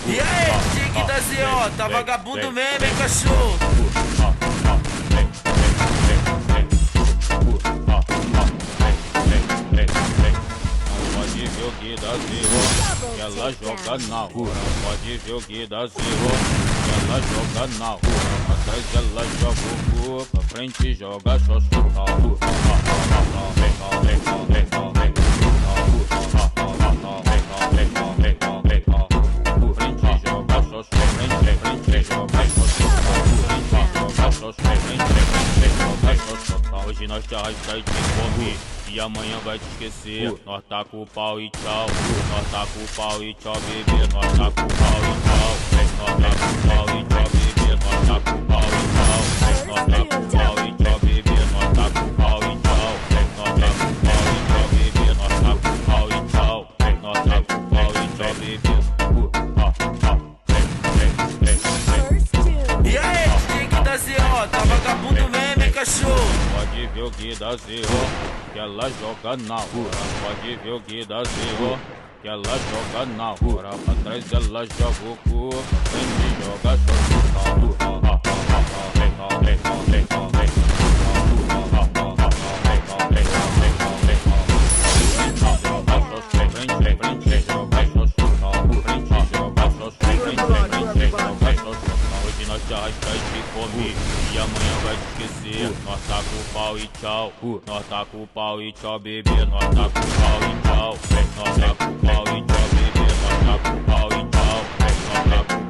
E aí, Tique da ZO, tá vagabundo mesmo, hein, cachorro? Pode ver o que dá zero, que ela joga na rua. Pode ver o que dá zero, que ela joga na rua. Atrás ela joga o cu, pra frente joga só chuta. Hoje nós te arrasta e te come, e amanhã vai te esquecer. Nós tá com o pau e tchau, nós tá com o pau e tchau, bebê. Nós tá com o pau e tchau, nós tá com o pau e tchau, bebê. Nós tá com o pau e tchau, nós tá com o pau e tchau, bebê. Nós tá com o pau e tchau, nós tá com o pau e tchau, bebê. Nós tá com o pau e tchau, nós tá com o pau e tchau, bebê. E aí, Tique da ZO, tá vagabundo mesmo, hein, cachorro? Pode ver o que dá zero, que ela joga na rua. Pode ver o que dá zero, que ela joga na rua. Atrás ela joga o cu, pra frente joga só Hoje nós te arrasta e te come, e amanhã vai te esquecer. Nós tá com o pau e tchau, nós tá com o pau e tchau, bebê. Nós tá com o pau e tchau, nós tá com o pau e tchau, bebê. Nós tá com o pau e tchau, nós tá com